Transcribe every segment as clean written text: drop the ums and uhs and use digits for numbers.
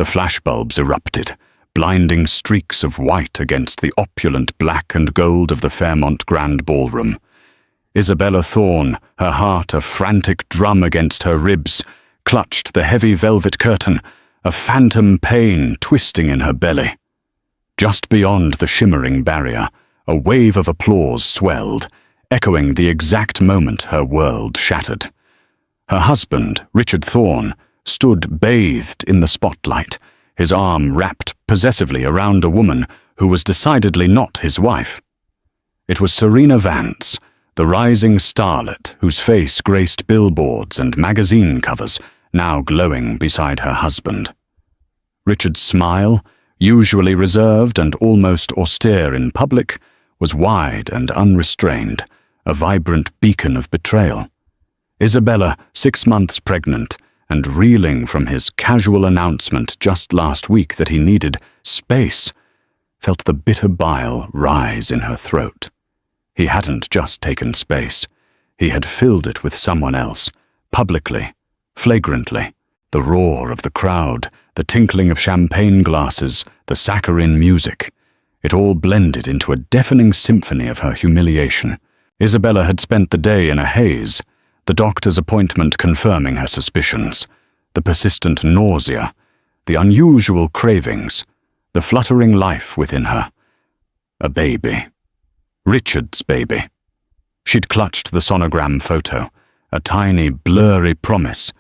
The flashbulbs erupted, blinding streaks of white against the opulent black and gold of the Fairmont Grand Ballroom. Isabella Thorne, her heart a frantic drum against her ribs, clutched the heavy velvet curtain, a phantom pain twisting in her belly. Just beyond the shimmering barrier, a wave of applause swelled, echoing the exact moment her world shattered. Her husband, Richard Thorne, stood bathed in the spotlight, his arm wrapped possessively around a woman who was decidedly not his wife. It was Serena Vance, the rising starlet whose face graced billboards and magazine covers, now glowing beside her husband. Richard's smile, usually reserved and almost austere in public, was wide and unrestrained, a vibrant beacon of betrayal. Isabella, 6 months pregnant, and reeling from his casual announcement just last week that he needed space, felt the bitter bile rise in her throat. He hadn't just taken space. He had filled it with someone else, publicly, flagrantly. The roar of the crowd, the tinkling of champagne glasses, the saccharine music. It all blended into a deafening symphony of her humiliation. Isabella had spent the day in a haze, the doctor's appointment confirming her suspicions, the persistent nausea, the unusual cravings, the fluttering life within her. A baby. Richard's baby. She'd clutched the sonogram photo, a tiny, blurry promise,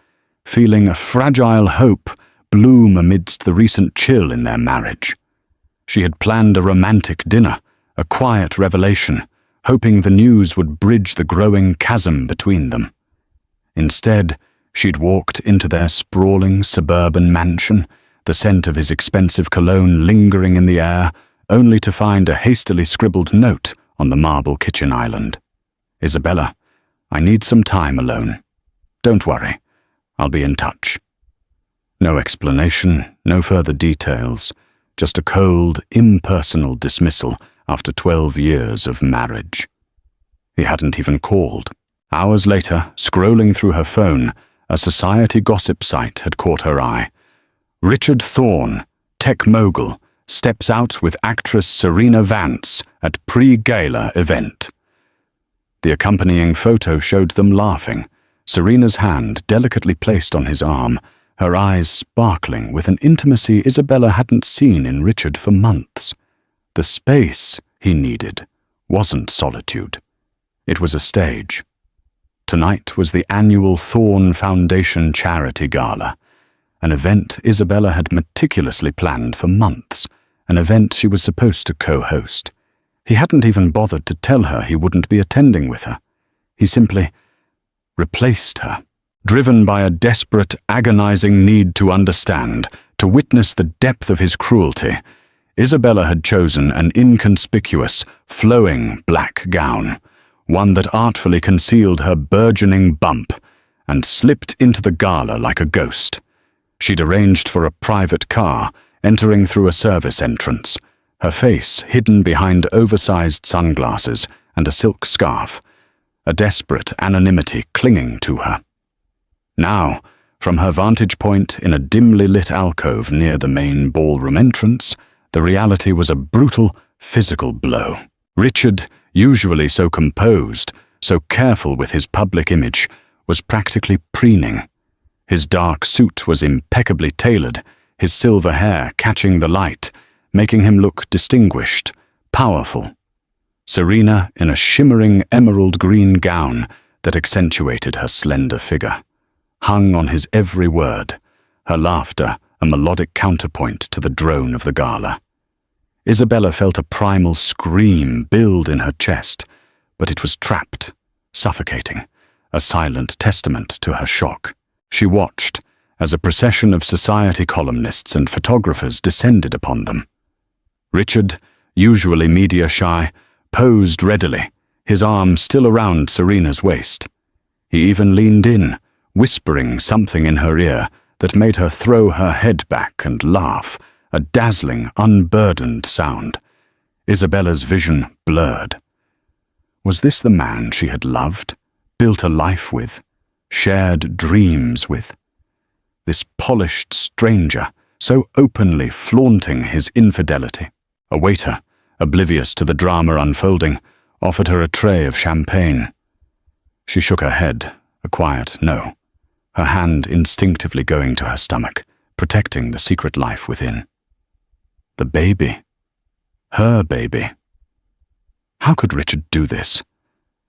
feeling a fragile hope bloom amidst the recent chill in their marriage. She had planned a romantic dinner, a quiet revelation, hoping the news would bridge the growing chasm between them. Instead, she'd walked into their sprawling suburban mansion, the scent of his expensive cologne lingering in the air, only to find a hastily scribbled note on the marble kitchen island. "Isabella, I need some time alone. Don't worry, I'll be in touch." No explanation, no further details, just a cold, impersonal dismissal after 12 years of marriage. He hadn't even called. Hours later, scrolling through her phone, a society gossip site had caught her eye. Richard Thorne, tech mogul, steps out with actress Serena Vance at pre-Gala event. The accompanying photo showed them laughing, Serena's hand delicately placed on his arm, her eyes sparkling with an intimacy Isabella hadn't seen in Richard for months. The space he needed wasn't solitude. It was a stage. Tonight was the annual Thorne Foundation Charity Gala, an event Isabella had meticulously planned for months, an event she was supposed to co-host. He hadn't even bothered to tell her he wouldn't be attending with her. He simply replaced her, driven by a desperate, agonizing need to understand, to witness the depth of his cruelty. Isabella had chosen an inconspicuous, flowing black gown, one that artfully concealed her burgeoning bump, and slipped into the gala like a ghost. She'd arranged for a private car, entering through a service entrance, her face hidden behind oversized sunglasses and a silk scarf, a desperate anonymity clinging to her. Now, from her vantage point in a dimly lit alcove near the main ballroom entrance, the reality was a brutal, physical blow. Richard, usually so composed, so careful with his public image, was practically preening. His dark suit was impeccably tailored, his silver hair catching the light, making him look distinguished, powerful. Serena in a shimmering emerald green gown that accentuated her slender figure, hung on his every word, her laughter a melodic counterpoint to the drone of the gala. Isabella felt a primal scream build in her chest, but it was trapped, suffocating, a silent testament to her shock. She watched as a procession of society columnists and photographers descended upon them. Richard, usually media-shy, posed readily, his arm still around Serena's waist. He even leaned in, whispering something in her ear that made her throw her head back and laugh, a dazzling, unburdened sound. Isabella's vision blurred. Was this the man she had loved, built a life with, shared dreams with? This polished stranger, so openly flaunting his infidelity. A waiter, oblivious to the drama unfolding, offered her a tray of champagne. She shook her head, a quiet no, her hand instinctively going to her stomach, protecting the secret life within. The baby. Her baby. How could Richard do this?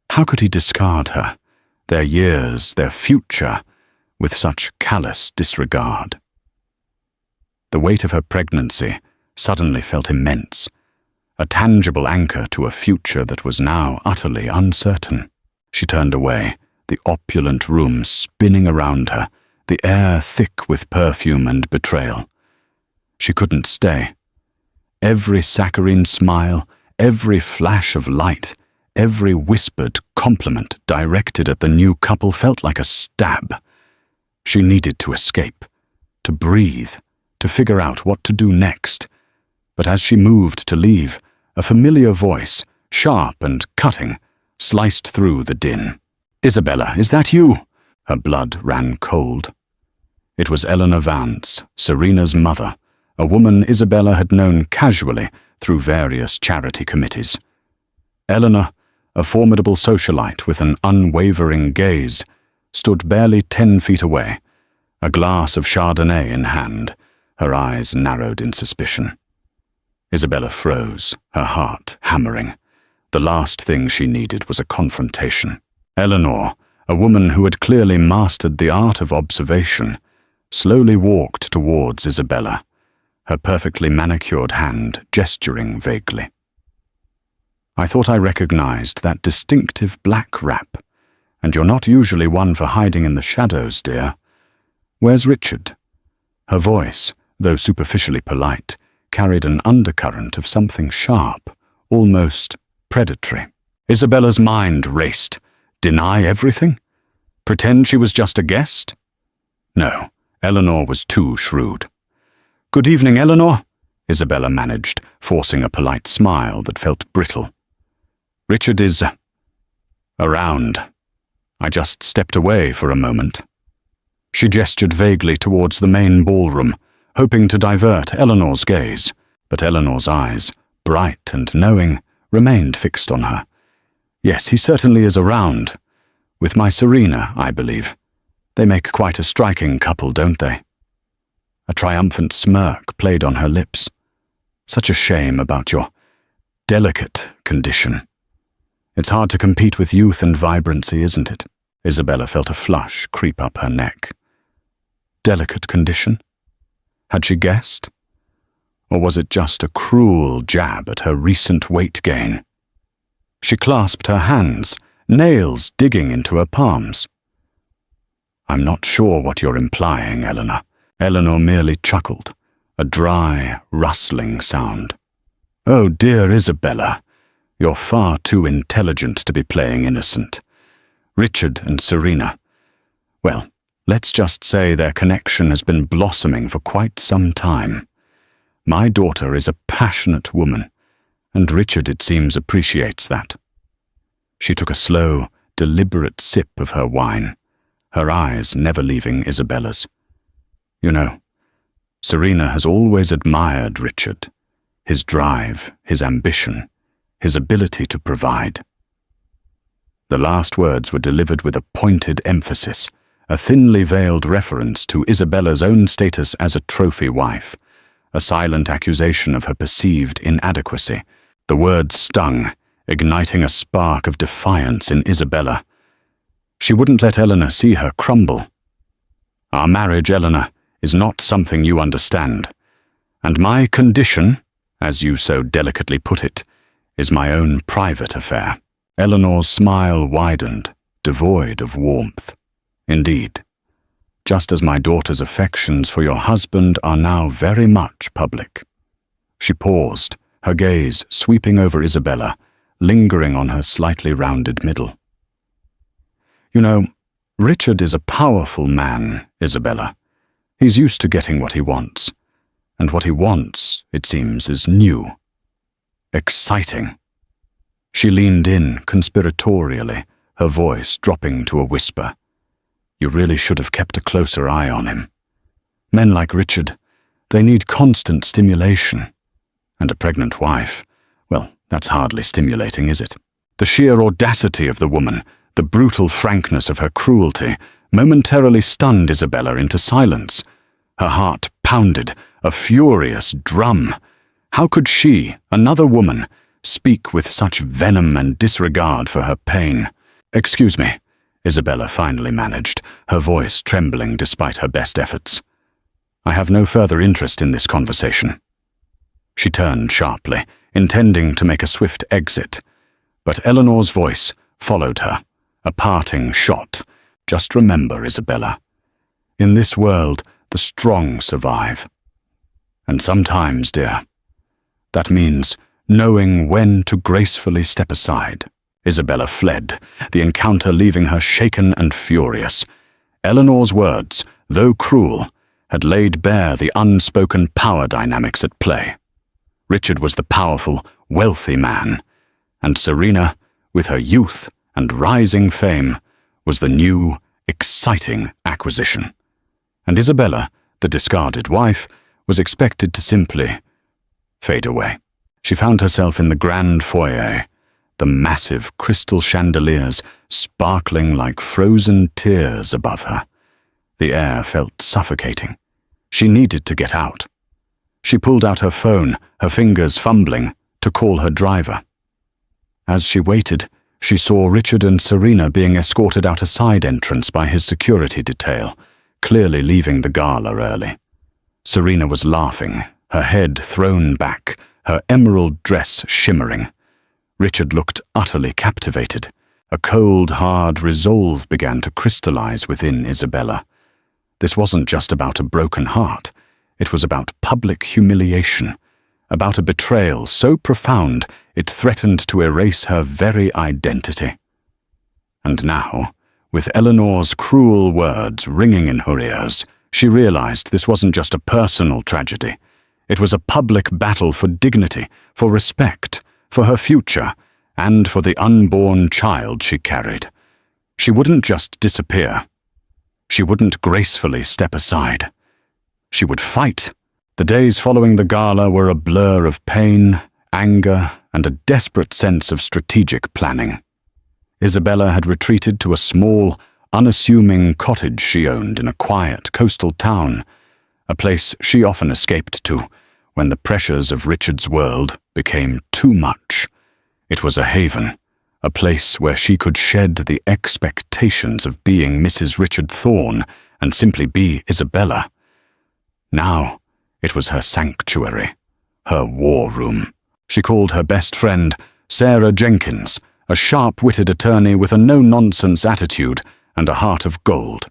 How could he discard her, their years, their future, with such callous disregard? The weight of her pregnancy suddenly felt immense, a tangible anchor to a future that was now utterly uncertain. She turned away, the opulent room spinning around her, the air thick with perfume and betrayal. She couldn't stay. Every saccharine smile, every flash of light, every whispered compliment directed at the new couple felt like a stab. She needed to escape, to breathe, to figure out what to do next. But as she moved to leave, a familiar voice, sharp and cutting, sliced through the din. "Isabella, is that you?" Her blood ran cold. It was Eleanor Vance, Serena's mother, a woman Isabella had known casually through various charity committees. Eleanor, a formidable socialite with an unwavering gaze, stood barely 10 feet away, a glass of Chardonnay in hand, her eyes narrowed in suspicion. Isabella froze, her heart hammering. The last thing she needed was a confrontation. Eleanor, a woman who had clearly mastered the art of observation, slowly walked towards Isabella, her perfectly manicured hand gesturing vaguely. "I thought I recognized that distinctive black wrap, and you're not usually one for hiding in the shadows, dear. Where's Richard?" Her voice, though superficially polite, carried an undercurrent of something sharp, almost predatory. Isabella's mind raced. Deny everything? Pretend she was just a guest? No, Eleanor was too shrewd. "Good evening, Eleanor," Isabella managed, forcing a polite smile that felt brittle. "Richard is around. I just stepped away for a moment." She gestured vaguely towards the main ballroom, hoping to divert Eleanor's gaze, but Eleanor's eyes, bright and knowing, remained fixed on her. "Yes, he certainly is around. With my Serena, I believe. They make quite a striking couple, don't they?" A triumphant smirk played on her lips. "Such a shame about your delicate condition. It's hard to compete with youth and vibrancy, isn't it?" Isabella felt a flush creep up her neck. Delicate condition? Had she guessed? Or was it just a cruel jab at her recent weight gain? She clasped her hands, nails digging into her palms. "I'm not sure what you're implying, Eleanor." Eleanor merely chuckled, a dry, rustling sound. "Oh dear, Isabella, you're far too intelligent to be playing innocent. Richard and Serena, well, let's just say their connection has been blossoming for quite some time. My daughter is a passionate woman, and Richard, it seems, appreciates that." She took a slow, deliberate sip of her wine, her eyes never leaving Isabella's. "You know, Serena has always admired Richard, his drive, his ambition, his ability to provide." The last words were delivered with a pointed emphasis, a thinly veiled reference to Isabella's own status as a trophy wife, a silent accusation of her perceived inadequacy. The words stung, igniting a spark of defiance in Isabella. She wouldn't let Eleanor see her crumble. "Our marriage, Eleanor, is not something you understand, and my condition, as you so delicately put it, is my own private affair." Eleanor's smile widened, devoid of warmth. "Indeed, just as my daughter's affections for your husband are now very much public." She paused, her gaze sweeping over Isabella, lingering on her slightly rounded middle. "You know, Richard is a powerful man, Isabella. He's used to getting what he wants, and what he wants, it seems, is new. Exciting." She leaned in conspiratorially, her voice dropping to a whisper. "You really should have kept a closer eye on him. Men like Richard, They need constant stimulation. And a pregnant wife, well, that's hardly stimulating, is it? The sheer audacity of the woman, the brutal frankness of her cruelty, momentarily stunned Isabella into silence. Her heart pounded, a furious drum. How could she, another woman, speak with such venom and disregard for her pain? "Excuse me," Isabella finally managed, her voice trembling despite her best efforts. "I have no further interest in this conversation." She turned sharply, intending to make a swift exit, but Eleanor's voice followed her, a parting shot. "Just remember, Isabella, in this world, the strong survive. And sometimes, dear, that means knowing when to gracefully step aside." Isabella fled, the encounter leaving her shaken and furious. Eleanor's words, though cruel, had laid bare the unspoken power dynamics at play. Richard was the powerful, wealthy man, and Serena, with her youth and rising fame, was the new, exciting acquisition. And Isabella, the discarded wife, was expected to simply fade away. She found herself in the grand foyer, the massive crystal chandeliers sparkling like frozen tears above her. The air felt suffocating. She needed to get out. She pulled out her phone, her fingers fumbling, to call her driver. As she waited, she saw Richard and Serena being escorted out a side entrance by his security detail, clearly leaving the gala early. Serena was laughing, her head thrown back, her emerald dress shimmering. Richard looked utterly captivated. A cold, hard resolve began to crystallize within Isabella. This wasn't just about a broken heart. It was about public humiliation, about a betrayal so profound it threatened to erase her very identity. And now, with Eleanor's cruel words ringing in her ears, she realized this wasn't just a personal tragedy. It was a public battle for dignity, for respect, for her future, and for the unborn child she carried. She wouldn't just disappear. She wouldn't gracefully step aside. She would fight. The days following the gala were a blur of pain, anger, and a desperate sense of strategic planning. Isabella had retreated to a small, unassuming cottage she owned in a quiet coastal town, a place she often escaped to when the pressures of Richard's world became too much. It was a haven, a place where she could shed the expectations of being Mrs. Richard Thorne and simply be Isabella. Now, it was her sanctuary, her war room. She called her best friend Sarah Jenkins, a sharp-witted attorney with a no-nonsense attitude and a heart of gold.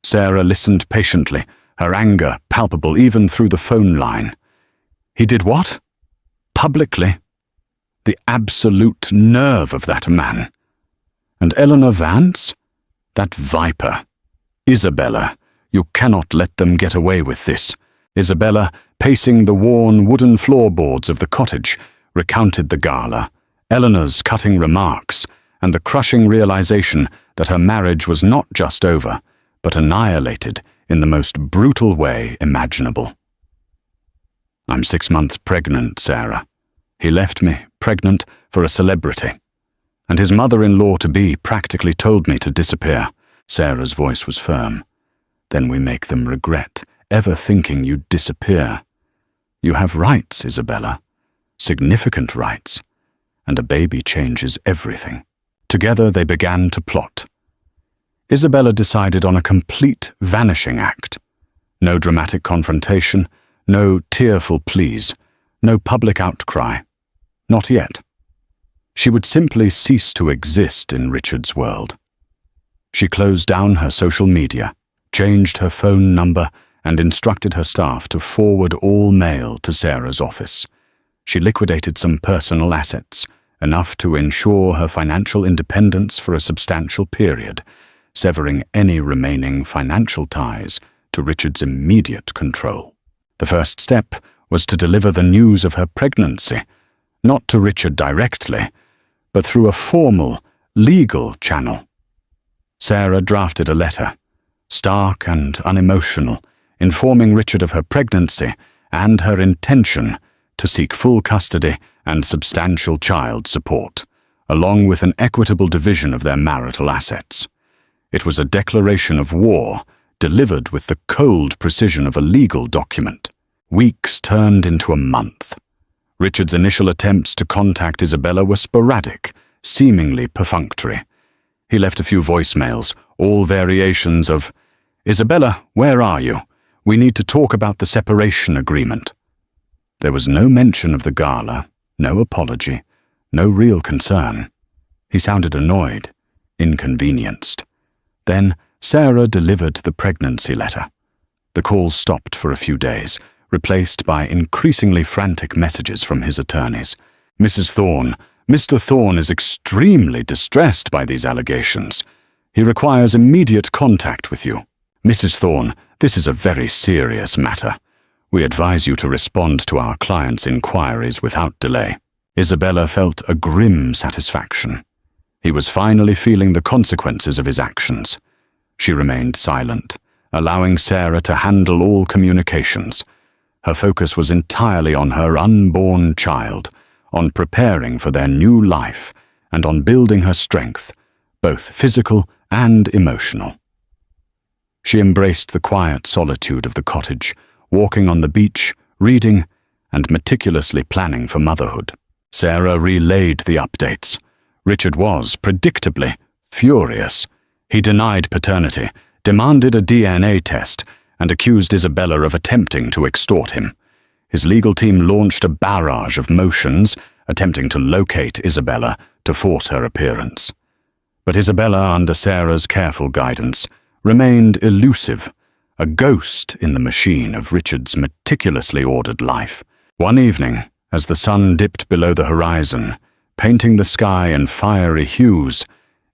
Sarah listened patiently, her anger palpable even through the phone line. He did what? Publicly? The absolute nerve of that man. And Eleanor Vance? That viper. Isabella, you cannot let them get away with this. Isabella, pacing the worn wooden floorboards of the cottage, recounted the gala, Eleanor's cutting remarks, and the crushing realization that her marriage was not just over, but annihilated in the most brutal way imaginable. "I'm 6 months pregnant, Sarah. He left me, pregnant, for a celebrity. And his mother-in-law-to-be practically told me to disappear." Sarah's voice was firm. "Then we make them regret ever thinking you'd disappear. You have rights, Isabella, significant rights, and a baby changes everything." Together they began to plot. Isabella decided on a complete vanishing act. No dramatic confrontation, no tearful pleas, no public outcry. Not yet. She would simply cease to exist in Richard's world. She closed down her social media, changed her phone number, and instructed her staff to forward all mail to Sarah's office. She liquidated some personal assets, enough to ensure her financial independence for a substantial period, severing any remaining financial ties to Richard's immediate control. The first step was to deliver the news of her pregnancy, not to Richard directly, but through a formal, legal channel. Sarah drafted a letter, stark and unemotional, informing Richard of her pregnancy and her intention to seek full custody and substantial child support, along with an equitable division of their marital assets. It was a declaration of war, delivered with the cold precision of a legal document. Weeks turned into a month. Richard's initial attempts to contact Isabella were sporadic, seemingly perfunctory. He left a few voicemails, all variations of, "Isabella, where are you? We need to talk about the separation agreement." There was no mention of the gala, no apology, no real concern. He sounded annoyed, inconvenienced. Then Sarah delivered the pregnancy letter. The call stopped for a few days, replaced by increasingly frantic messages from his attorneys. "Mrs. Thorne, Mr. Thorne is extremely distressed by these allegations. He requires immediate contact with you. Mrs. Thorne, this is a very serious matter. We advise you to respond to our client's inquiries without delay." Isabella felt a grim satisfaction. He was finally feeling the consequences of his actions. She remained silent, allowing Sarah to handle all communications. Her focus was entirely on her unborn child, on preparing for their new life, and on building her strength, both physical and emotional. She embraced the quiet solitude of the cottage, walking on the beach, reading, and meticulously planning for motherhood. Sarah relayed the updates. Richard was, predictably, furious. He denied paternity, demanded a DNA test, and accused Isabella of attempting to extort him. His legal team launched a barrage of motions, attempting to locate Isabella to force her appearance. But Isabella, under Sarah's careful guidance, remained elusive, a ghost in the machine of Richard's meticulously ordered life. One evening, as the sun dipped below the horizon, painting the sky in fiery hues,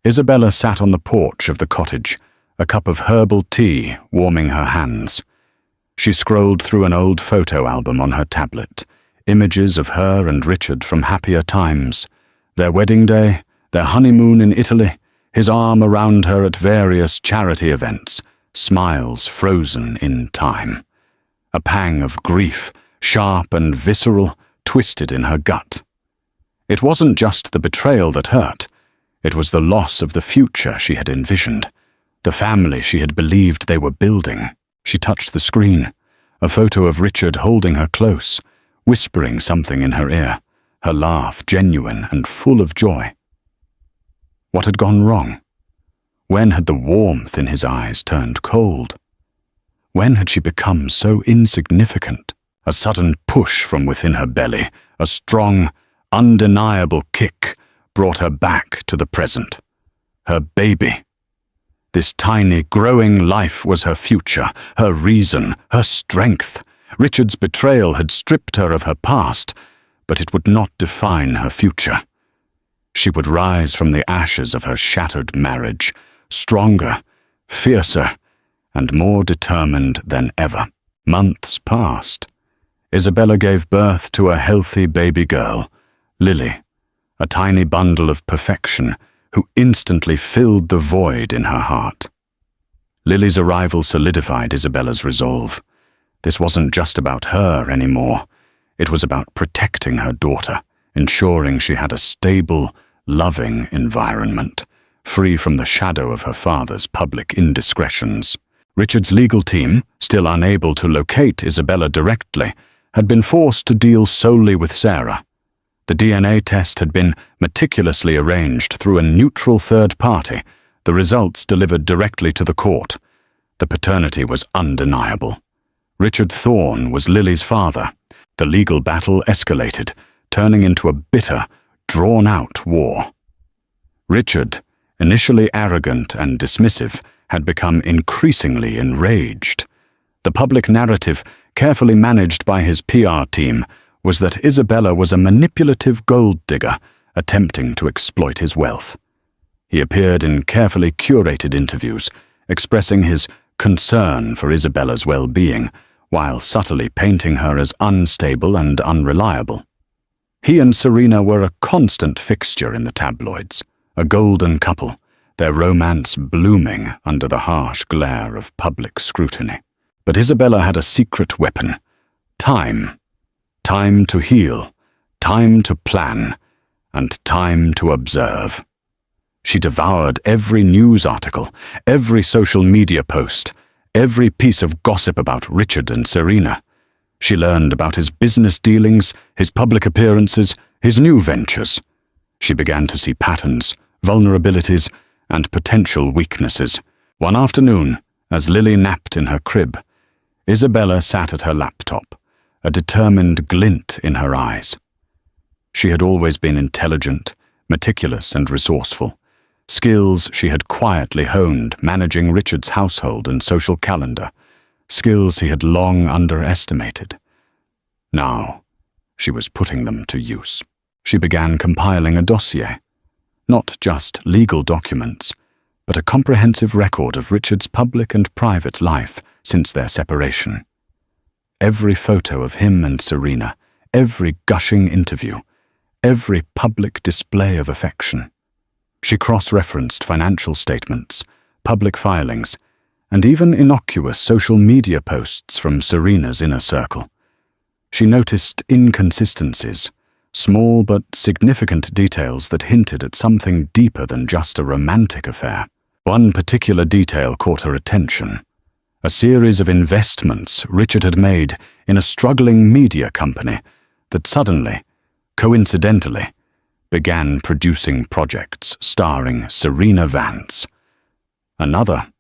Isabella sat on the porch of the cottage, a cup of herbal tea warming her hands. She scrolled through an old photo album on her tablet, images of her and Richard from happier times, their wedding day, their honeymoon in Italy, his arm around her at various charity events, smiles frozen in time. A pang of grief, sharp and visceral, twisted in her gut. It wasn't just the betrayal that hurt. It was the loss of the future she had envisioned, the family she had believed they were building. She touched the screen, a photo of Richard holding her close, whispering something in her ear, her laugh genuine and full of joy. What had gone wrong? When had the warmth in his eyes turned cold? When had she become so insignificant? A sudden push from within her belly, a strong, undeniable kick, brought her back to the present. Her baby. This tiny, growing life was her future, her reason, her strength. Richard's betrayal had stripped her of her past, but it would not define her future. She would rise from the ashes of her shattered marriage, stronger, fiercer, and more determined than ever. Months passed. Isabella gave birth to a healthy baby girl, Lily, a tiny bundle of perfection who instantly filled the void in her heart. Lily's arrival solidified Isabella's resolve. This wasn't just about her anymore. It was about protecting her daughter, ensuring she had a stable, loving environment, free from the shadow of her father's public indiscretions. Richard's legal team, still unable to locate Isabella directly, had been forced to deal solely with Sarah. The DNA test had been meticulously arranged through a neutral third party, the results delivered directly to the court. The paternity was undeniable. Richard Thorne was Lily's father. The legal battle escalated, turning into a bitter, drawn-out war. Richard, initially arrogant and dismissive, had become increasingly enraged. The public narrative, carefully managed by his PR team, was that Isabella was a manipulative gold digger attempting to exploit his wealth. He appeared in carefully curated interviews, expressing his concern for Isabella's well-being, while subtly painting her as unstable and unreliable. He and Serena were a constant fixture in the tabloids, a golden couple, their romance blooming under the harsh glare of public scrutiny. But Isabella had a secret weapon: time. Time to heal, time to plan, and time to observe. She devoured every news article, every social media post, every piece of gossip about Richard and Serena. She learned about his business dealings, his public appearances, his new ventures. She began to see patterns, vulnerabilities, and potential weaknesses. One afternoon, as Lily napped in her crib, Isabella sat at her laptop, a determined glint in her eyes. She had always been intelligent, meticulous, and resourceful, skills she had quietly honed managing Richard's household and social calendar, skills he had long underestimated. Now, she was putting them to use. She began compiling a dossier, not just legal documents, but a comprehensive record of Richard's public and private life since their separation. Every photo of him and Serena, every gushing interview, every public display of affection. She cross-referenced financial statements, public filings, and even innocuous social media posts from Serena's inner circle. She noticed inconsistencies, small but significant details that hinted at something deeper than just a romantic affair. One particular detail caught her attention: a series of investments Richard had made in a struggling media company that suddenly, coincidentally, began producing projects starring Serena Vance. Another,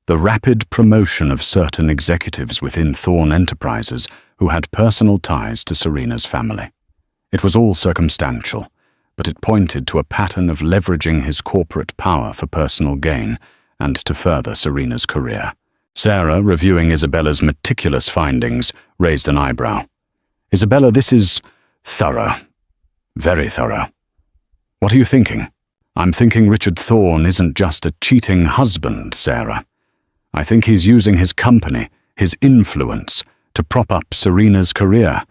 the rapid promotion of certain executives within Thorn Enterprises who had personal ties to Serena's family. It was all circumstantial, but it pointed to a pattern of leveraging his corporate power for personal gain and to further Serena's career. Sarah, reviewing Isabella's meticulous findings, raised an eyebrow. "Isabella, this is thorough. Very thorough. What are you thinking?" "I'm thinking Richard Thorn isn't just a cheating husband, Sarah. I think he's using his company, his influence, to prop up Serena's career,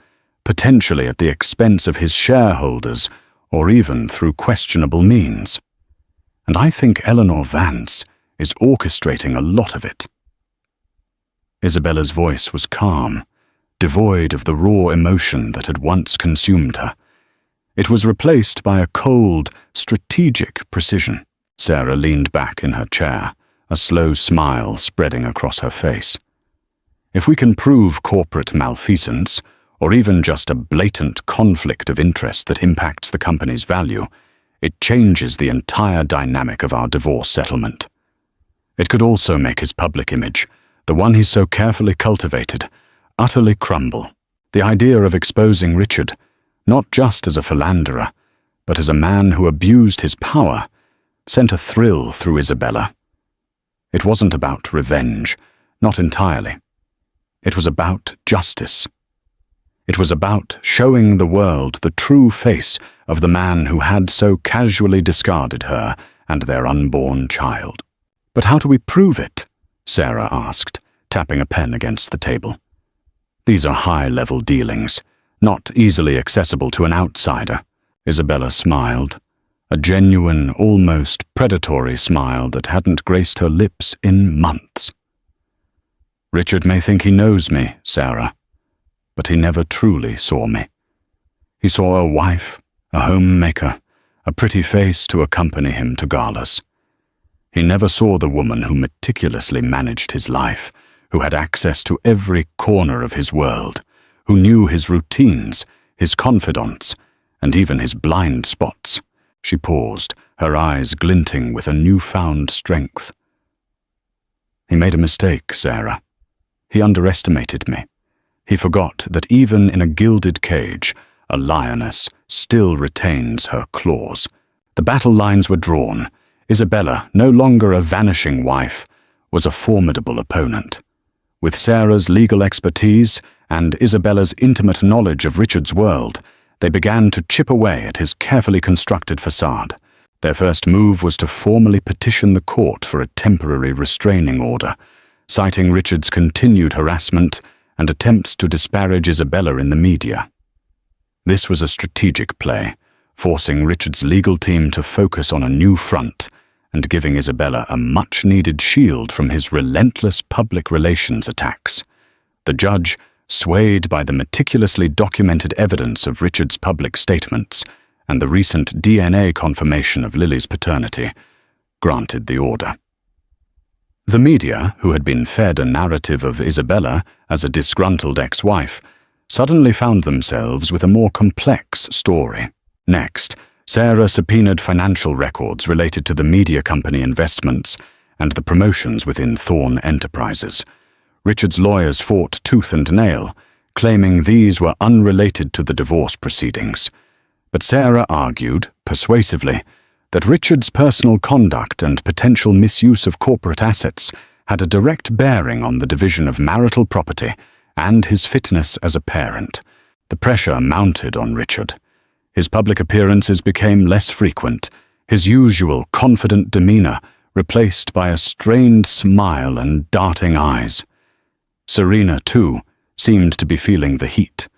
potentially at the expense of his shareholders, or even through questionable means. And I think Eleanor Vance is orchestrating a lot of it." Isabella's voice was calm, devoid of the raw emotion that had once consumed her. It was replaced by a cold, strategic precision. Sarah leaned back in her chair, a slow smile spreading across her face. "If we can prove corporate malfeasance, or even just a blatant conflict of interest that impacts the company's value, it changes the entire dynamic of our divorce settlement. It could also make his public image, the one he's so carefully cultivated, utterly crumble. The idea of exposing Richard, not just as a philanderer, but as a man who abused his power, sent a thrill through Isabella. It wasn't about revenge, not entirely. It was about justice. It was about showing the world the true face of the man who had so casually discarded her and their unborn child. "But how do we prove it?" Sarah asked, tapping a pen against the table. "These are high-level dealings, not easily accessible to an outsider." Isabella smiled, a genuine, almost predatory smile that hadn't graced her lips in months. "Richard may think he knows me, Sarah, but he never truly saw me. He saw a wife, a homemaker, a pretty face to accompany him to galas. He never saw the woman who meticulously managed his life, who had access to every corner of his world, who knew his routines, his confidants, and even his blind spots." She paused, her eyes glinting with a newfound strength. "He made a mistake, Sarah. He underestimated me. He forgot that even in a gilded cage, a lioness still retains her claws." The battle lines were drawn. Isabella, no longer a vanishing wife, was a formidable opponent. With Sarah's legal expertise and Isabella's intimate knowledge of Richard's world, they began to chip away at his carefully constructed facade. Their first move was to formally petition the court for a temporary restraining order, citing Richard's continued harassment and attempts to disparage Isabella in the media. This was a strategic play, forcing Richard's legal team to focus on a new front, and giving Isabella a much-needed shield from his relentless public relations attacks. The judge, swayed by the meticulously documented evidence of Richard's public statements and the recent DNA confirmation of Lily's paternity, granted the order. The media, who had been fed a narrative of Isabella as a disgruntled ex-wife, suddenly found themselves with a more complex story. Next, Sarah subpoenaed financial records related to the media company investments and the promotions within Thorn Enterprises. Richard's lawyers fought tooth and nail, claiming these were unrelated to the divorce proceedings. But Sarah argued, persuasively, that Richard's personal conduct and potential misuse of corporate assets had a direct bearing on the division of marital property and his fitness as a parent. The pressure mounted on Richard. His public appearances became less frequent, his usual confident demeanor replaced by a strained smile and darting eyes. Serena, too, seemed to be feeling the heat.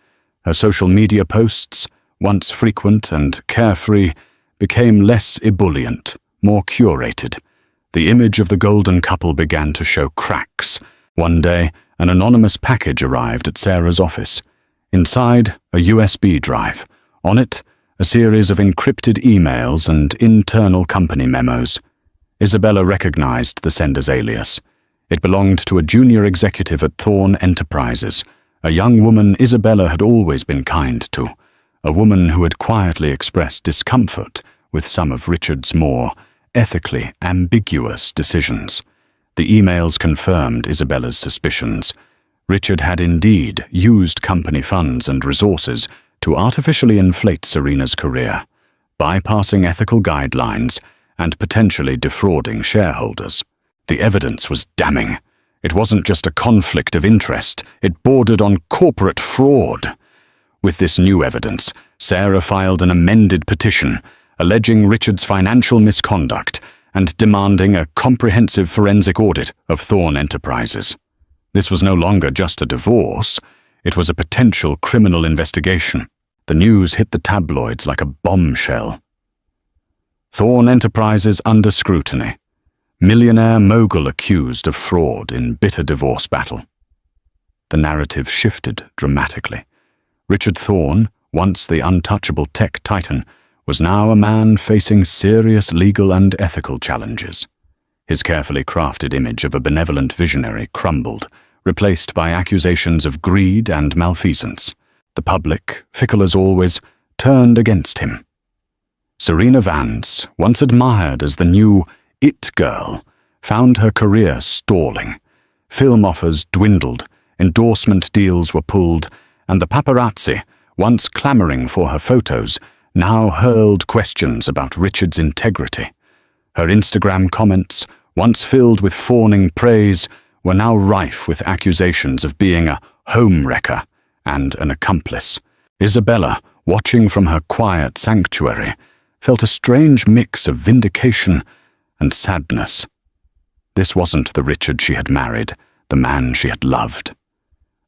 Her social media posts, once frequent and carefree, became less ebullient, more curated. The image of the golden couple began to show cracks. One day, an anonymous package arrived at Sarah's office. Inside, a USB drive. On it, a series of encrypted emails and internal company memos. Isabella recognized the sender's alias. It belonged to a junior executive at Thorn Enterprises, a young woman Isabella had always been kind to, a woman who had quietly expressed discomfort with some of Richard's more ethically ambiguous decisions. The emails confirmed Isabella's suspicions. Richard had indeed used company funds and resources to artificially inflate Serena's career, bypassing ethical guidelines and potentially defrauding shareholders. The evidence was damning. It wasn't just a conflict of interest, it bordered on corporate fraud. With this new evidence, Sarah filed an amended petition, alleging Richard's financial misconduct and demanding a comprehensive forensic audit of Thorn Enterprises. This was no longer just a divorce, it was a potential criminal investigation. The news hit the tabloids like a bombshell. Thorn Enterprises under scrutiny. Millionaire mogul accused of fraud in bitter divorce battle. The narrative shifted dramatically. Richard Thorn, once the untouchable tech titan, was now a man facing serious legal and ethical challenges. His carefully crafted image of a benevolent visionary crumbled, replaced by accusations of greed and malfeasance. The public, fickle as always, turned against him. Serena Vance, once admired as the new it girl, found her career stalling. Film offers dwindled, endorsement deals were pulled, and the paparazzi, once clamoring for her photos, now hurled questions about Richard's integrity. Her Instagram comments, once filled with fawning praise, were now rife with accusations of being a home-wrecker and an accomplice. Isabella, watching from her quiet sanctuary, felt a strange mix of vindication and sadness. This wasn't the Richard she had married, the man she had loved.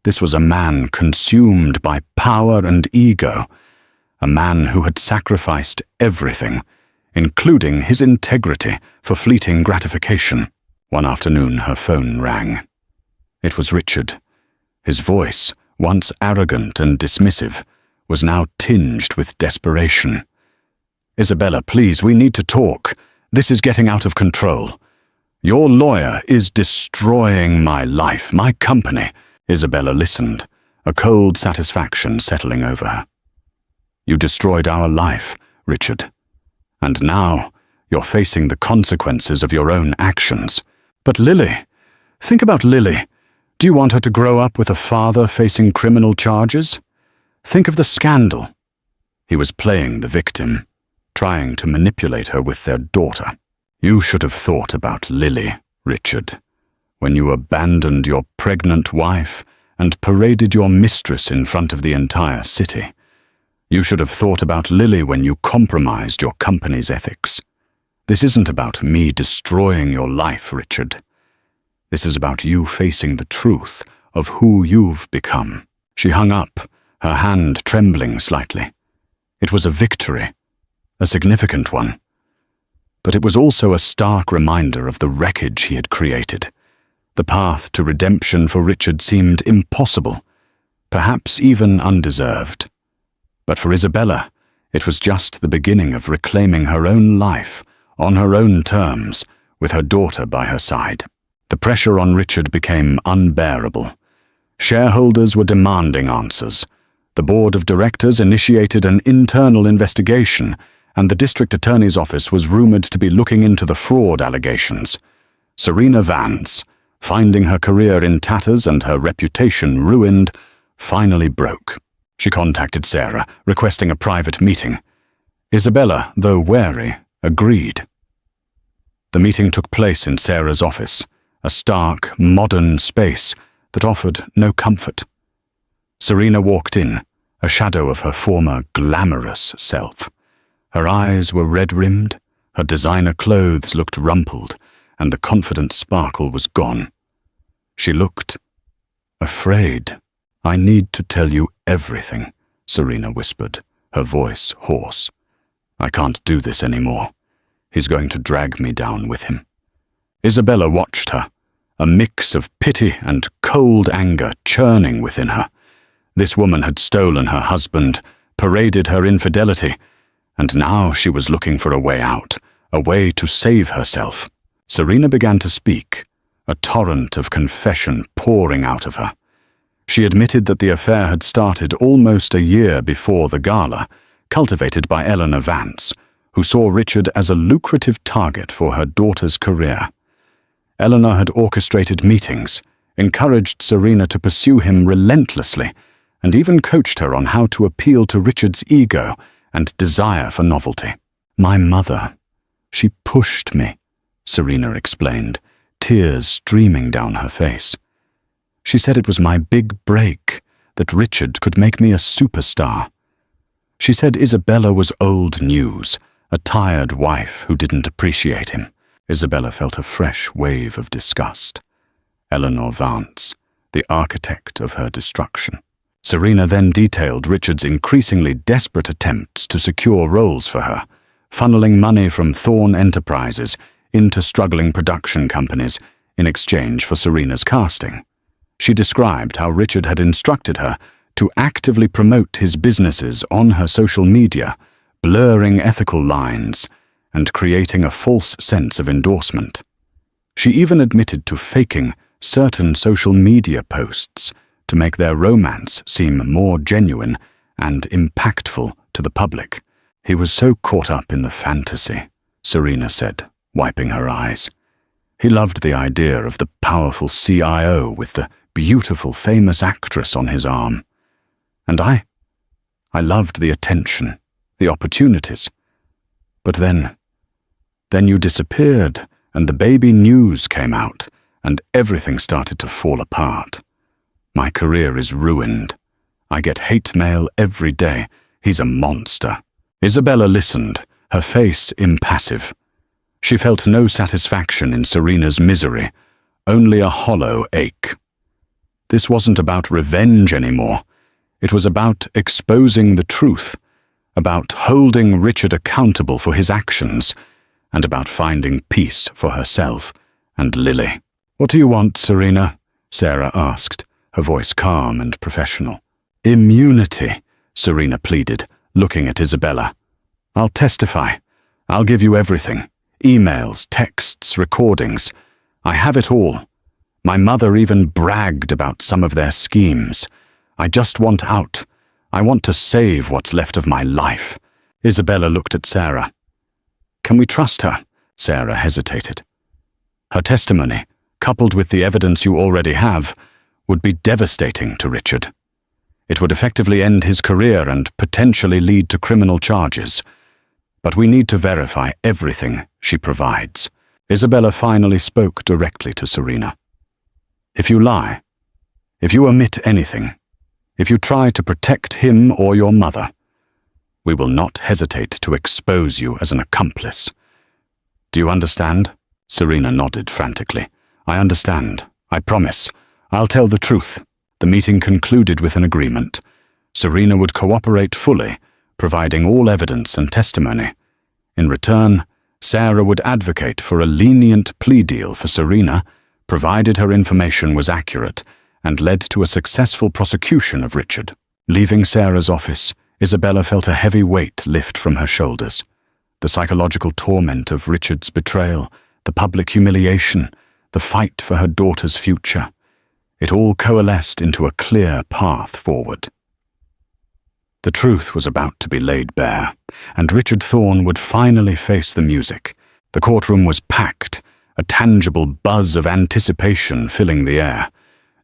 This was a man consumed by power and ego, a man who had sacrificed everything, including his integrity, for fleeting gratification. One afternoon her phone rang. It was Richard. His voice, once arrogant and dismissive, was now tinged with desperation. "Isabella, please, we need to talk. This is getting out of control. Your lawyer is destroying my life, my company." Isabella listened, a cold satisfaction settling over her. "You destroyed our life, Richard. And now you're facing the consequences of your own actions. But Lily, think about Lily. Do you want her to grow up with a father facing criminal charges? Think of the scandal." He was playing the victim, trying to manipulate her with their daughter. "You should have thought about Lily, Richard, when you abandoned your pregnant wife and paraded your mistress in front of the entire city. You should have thought about Lily when you compromised your company's ethics. This isn't about me destroying your life, Richard. This is about you facing the truth of who you've become." She hung up, her hand trembling slightly. It was a victory, a significant one. but it was also a stark reminder of the wreckage he had created. The path to redemption for Richard seemed impossible, perhaps even undeserved. But for Isabella, it was just the beginning of reclaiming her own life, on her own terms, with her daughter by her side. The pressure on Richard became unbearable. Shareholders were demanding answers. The board of directors initiated an internal investigation, and the district attorney's office was rumored to be looking into the fraud allegations. Serena Vance, finding her career in tatters and her reputation ruined, finally broke. She contacted Sarah, requesting a private meeting. Isabella, though wary, agreed. The meeting took place in Sarah's office, a stark, modern space that offered no comfort. Serena walked in, a shadow of her former glamorous self. Her eyes were red-rimmed, her designer clothes looked rumpled, and the confident sparkle was gone. She looked afraid. "I need to tell you everything," Serena whispered, her voice hoarse. "I can't do this anymore. He's going to drag me down with him." Isabella watched her, a mix of pity and cold anger churning within her. This woman had stolen her husband, paraded her infidelity, and now she was looking for a way out, a way to save herself. Serena began to speak, a torrent of confession pouring out of her. She admitted that the affair had started almost a year before the Gala, cultivated by Eleanor Vance, who saw Richard as a lucrative target for her daughter's career. Eleanor had orchestrated meetings, encouraged Serena to pursue him relentlessly, and even coached her on how to appeal to Richard's ego and desire for novelty. "My mother, she pushed me," Serena explained, tears streaming down her face. "She said it was my big break, that Richard could make me a superstar. She said Isabella was old news, a tired wife who didn't appreciate him." Isabella felt a fresh wave of disgust. Eleanor Vance, the architect of her destruction. Serena then detailed Richard's increasingly desperate attempts to secure roles for her, funneling money from Thorne Enterprises into struggling production companies in exchange for Serena's casting. She described how Richard had instructed her to actively promote his businesses on her social media, blurring ethical lines and creating a false sense of endorsement. She even admitted to faking certain social media posts to make their romance seem more genuine and impactful to the public. "He was so caught up in the fantasy," Serena said, wiping her eyes. "He loved the idea of the powerful CIO with the beautiful famous actress on his arm. And I loved the attention, the opportunities. But then you disappeared, and the baby news came out, and everything started to fall apart. My career is ruined. I get hate mail every day. He's a monster." Isabella listened, her face impassive. She felt no satisfaction in Serena's misery, only a hollow ache. This wasn't about revenge anymore. It was about exposing the truth, about holding Richard accountable for his actions, and about finding peace for herself and Lily. "What do you want, Serena?" Sarah asked, her voice calm and professional. "Immunity," Serena pleaded, looking at Isabella. "I'll testify. I'll give you everything. Emails, texts, recordings. I have it all. My mother even bragged about some of their schemes. I just want out. I want to save what's left of my life." Isabella looked at Sarah. "Can we trust her?" Sarah hesitated. "Her testimony, coupled with the evidence you already have, would be devastating to Richard. It would effectively end his career and potentially lead to criminal charges. But we need to verify everything she provides." Isabella finally spoke directly to Serena. "If you lie, if you omit anything, if you try to protect him or your mother, we will not hesitate to expose you as an accomplice. Do you understand?" Serena nodded frantically. "I understand. I promise. I'll tell the truth." The meeting concluded with an agreement. Serena would cooperate fully, providing all evidence and testimony. In return, Sarah would advocate for a lenient plea deal for Serena, provided her information was accurate, and led to a successful prosecution of Richard. Leaving Sarah's office, Isabella felt a heavy weight lift from her shoulders. The psychological torment of Richard's betrayal, the public humiliation, the fight for her daughter's future. It all coalesced into a clear path forward. The truth was about to be laid bare, and Richard Thorne would finally face the music. The courtroom was packed, a tangible buzz of anticipation filling the air.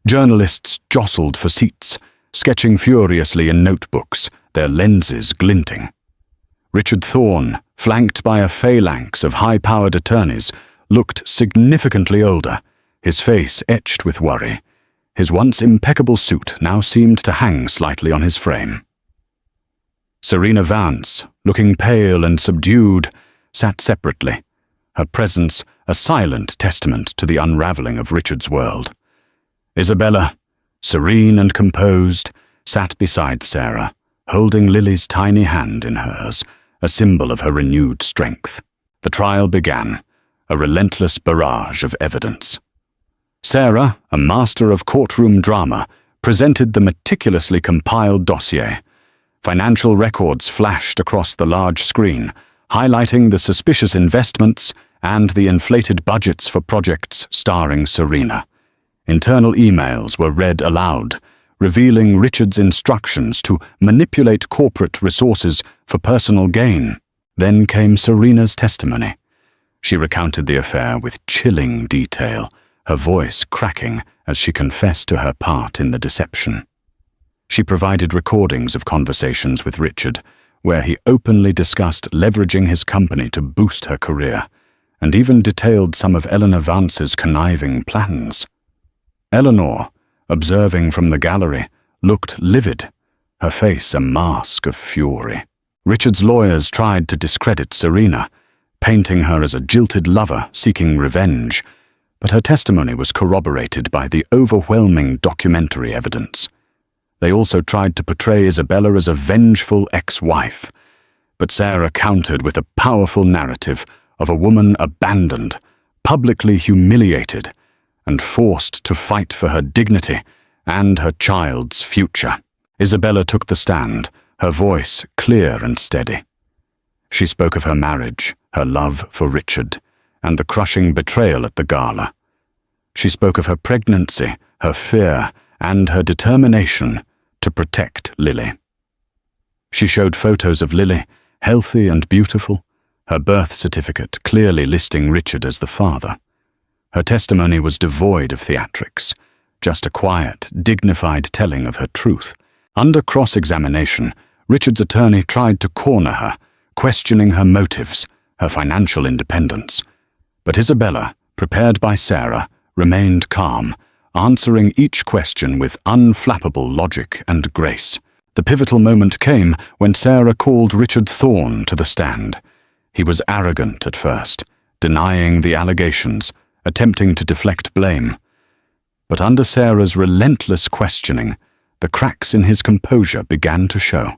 Journalists jostled for seats, sketching furiously in notebooks, their lenses glinting. Richard Thorne, flanked by a phalanx of high-powered attorneys, looked significantly older, his face etched with worry. His once impeccable suit now seemed to hang slightly on his frame. Serena Vance, looking pale and subdued, sat separately, her presence a silent testament to the unraveling of Richard's world. Isabella, serene and composed, sat beside Sarah, holding Lily's tiny hand in hers, a symbol of her renewed strength. The trial began, a relentless barrage of evidence. Sarah, a master of courtroom drama, presented the meticulously compiled dossier. Financial records flashed across the large screen, highlighting the suspicious investments and the inflated budgets for projects starring Serena. Internal emails were read aloud, revealing Richard's instructions to manipulate corporate resources for personal gain. Then came Serena's testimony. She recounted the affair with chilling detail, her voice cracking as she confessed to her part in the deception. She provided recordings of conversations with Richard, where he openly discussed leveraging his company to boost her career, and even detailed some of Eleanor Vance's conniving plans. Eleanor, observing from the gallery, looked livid, her face a mask of fury. Richard's lawyers tried to discredit Serena, painting her as a jilted lover seeking revenge, but her testimony was corroborated by the overwhelming documentary evidence. They also tried to portray Isabella as a vengeful ex-wife, but Sarah countered with a powerful narrative of a woman abandoned, publicly humiliated, and forced to fight for her dignity and her child's future. Isabella took the stand, her voice clear and steady. She spoke of her marriage, her love for Richard, and the crushing betrayal at the Gala. She spoke of her pregnancy, her fear, and her determination to protect Lily. She showed photos of Lily, healthy and beautiful, her birth certificate clearly listing Richard as the father. Her testimony was devoid of theatrics, just a quiet, dignified telling of her truth. Under cross-examination, Richard's attorney tried to corner her, questioning her motives, her financial independence. But Isabella, prepared by Sarah, remained calm, answering each question with unflappable logic and grace. The pivotal moment came when Sarah called Richard Thorne to the stand. He was arrogant at first, denying the allegations, attempting to deflect blame. But under Sarah's relentless questioning, the cracks in his composure began to show.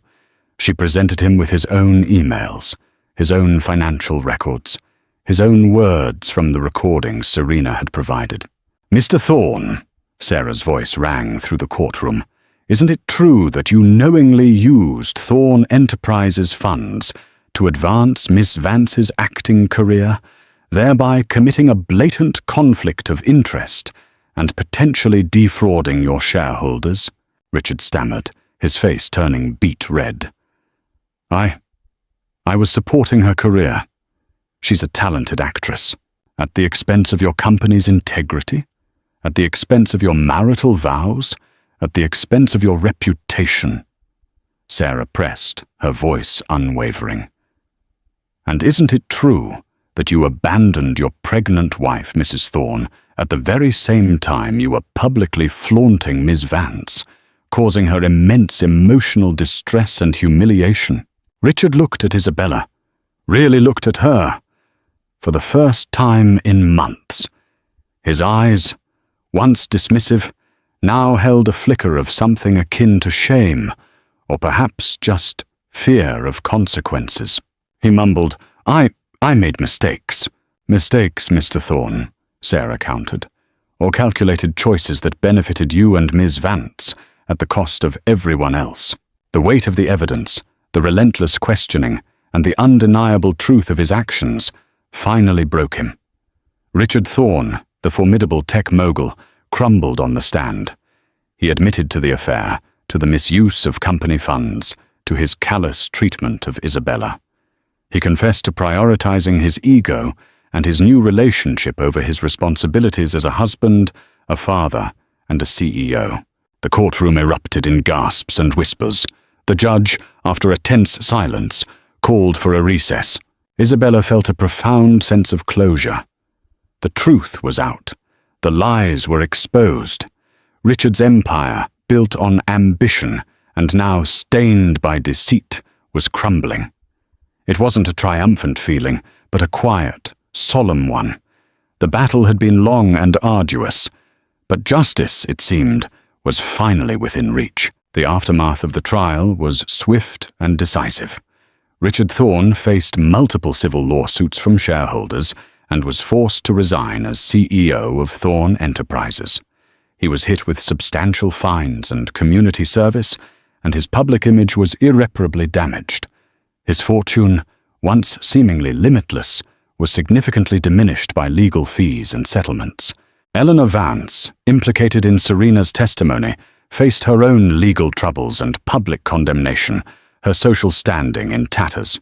She presented him with his own emails, his own financial records, his own words from the recordings Serena had provided. "Mr. Thorne," Sarah's voice rang through the courtroom, "isn't it true that you knowingly used Thorne Enterprises funds to advance Miss Vance's acting career, thereby committing a blatant conflict of interest and potentially defrauding your shareholders?" Richard stammered, his face turning beet red. I was supporting her career. She's a talented actress. At the expense of your company's integrity? At the expense of your marital vows? At the expense of your reputation?" Sarah pressed, her voice unwavering. "And isn't it true that you abandoned your pregnant wife, Mrs. Thorne, at the very same time you were publicly flaunting Miss Vance, causing her immense emotional distress and humiliation?" Richard looked at Isabella, really looked at her, for the first time in months. His eyes, once dismissive, now held a flicker of something akin to shame, or perhaps just fear of consequences. He mumbled, I I made mistakes. Mistakes, Mr. Thorne, Sarah countered, or calculated choices that benefited you and Ms. Vance at the cost of everyone else. The weight of the evidence, the relentless questioning, and the undeniable truth of his actions finally broke him. Richard Thorne, the formidable tech mogul, crumbled on the stand. He admitted to the affair, to the misuse of company funds, to his callous treatment of Isabella. He confessed to prioritizing his ego and his new relationship over his responsibilities as a husband, a father, and a CEO. The courtroom erupted in gasps and whispers. The judge, after a tense silence, called for a recess. Isabella felt a profound sense of closure. The truth was out. The lies were exposed. Richard's empire, built on ambition and now stained by deceit, was crumbling. It wasn't a triumphant feeling, but a quiet, solemn one. The battle had been long and arduous, but justice, it seemed, was finally within reach. The aftermath of the trial was swift and decisive. Richard Thorne faced multiple civil lawsuits from shareholders and was forced to resign as CEO of Thorne Enterprises. He was hit with substantial fines and community service, and his public image was irreparably damaged. His fortune, once seemingly limitless, was significantly diminished by legal fees and settlements. Eleanor Vance, implicated in Serena's testimony, faced her own legal troubles and public condemnation, her social standing in tatters.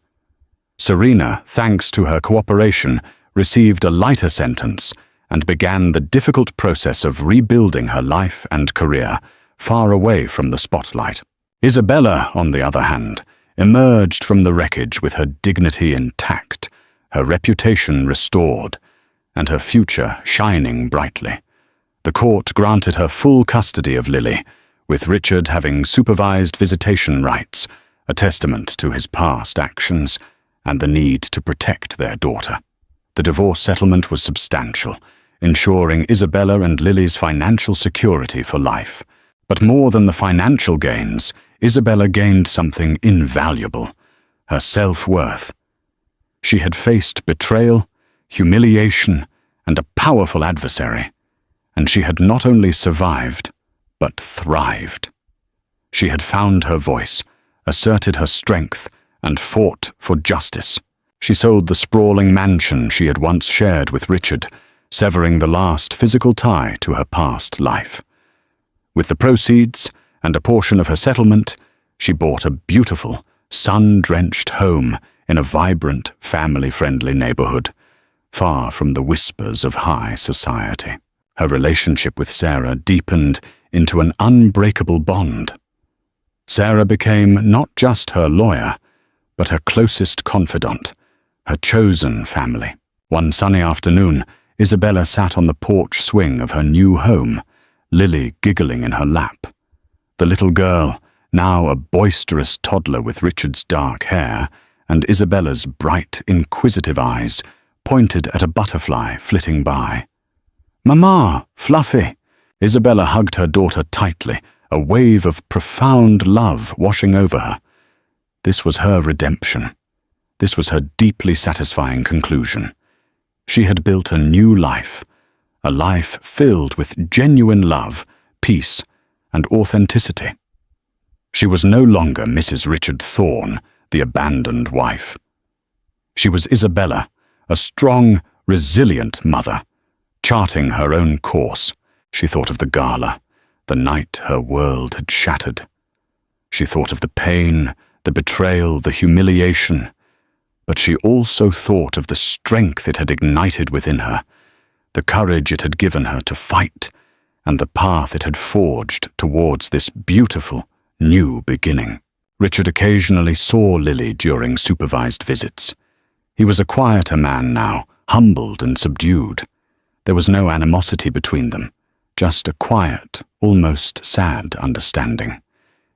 Serena, thanks to her cooperation, received a lighter sentence and began the difficult process of rebuilding her life and career, far away from the spotlight. Isabella, on the other hand, emerged from the wreckage with her dignity intact, her reputation restored, and her future shining brightly. The court granted her full custody of Lily, with Richard having supervised visitation rights, a testament to his past actions and the need to protect their daughter. The divorce settlement was substantial, ensuring Isabella and Lily's financial security for life. But more than the financial gains, Isabella gained something invaluable: her self-worth. She had faced betrayal, humiliation, and a powerful adversary, and she had not only survived, but thrived. She had found her voice, asserted her strength, and fought for justice. She sold the sprawling mansion she had once shared with Richard, severing the last physical tie to her past life. With the proceeds and a portion of her settlement, she bought a beautiful, sun-drenched home in a vibrant, family-friendly neighborhood, far from the whispers of high society. Her relationship with Sarah deepened into an unbreakable bond. Sarah became not just her lawyer, but her closest confidant, her chosen family. One sunny afternoon, Isabella sat on the porch swing of her new home, Lily giggling in her lap. The little girl, now a boisterous toddler with Richard's dark hair, and Isabella's bright, inquisitive eyes, pointed at a butterfly flitting by. "Mama, Fluffy!" Isabella hugged her daughter tightly, a wave of profound love washing over her. This was her redemption. This was her deeply satisfying conclusion. She had built a new life, a life filled with genuine love, peace, and authenticity. She was no longer Mrs. Richard Thorne, the abandoned wife. She was Isabella, a strong, resilient mother, charting her own course. She thought of the Gala, the night her world had shattered. She thought of the pain, the betrayal, the humiliation, but she also thought of the strength it had ignited within her, the courage it had given her to fight, and the path it had forged towards this beautiful, new beginning. Richard occasionally saw Lily during supervised visits. He was a quieter man now, humbled and subdued. There was no animosity between them, just a quiet, almost sad understanding.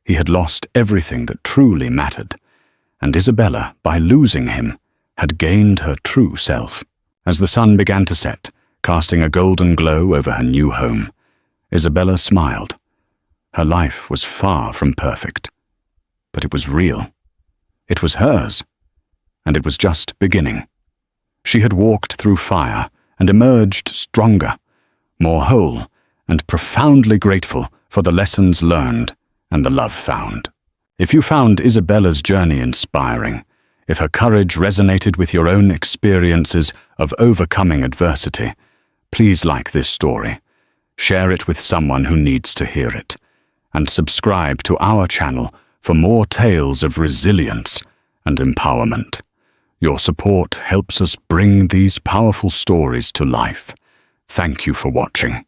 He had lost everything that truly mattered, and Isabella, by losing him, had gained her true self. As the sun began to set, casting a golden glow over her new home, Isabella smiled. Her life was far from perfect, but it was real. It was hers, and it was just beginning. She had walked through fire and emerged stronger, more whole, and profoundly grateful for the lessons learned and the love found. If you found Isabella's journey inspiring, if her courage resonated with your own experiences of overcoming adversity, please like this story, share it with someone who needs to hear it, and subscribe to our channel for more tales of resilience and empowerment. Your support helps us bring these powerful stories to life. Thank you for watching.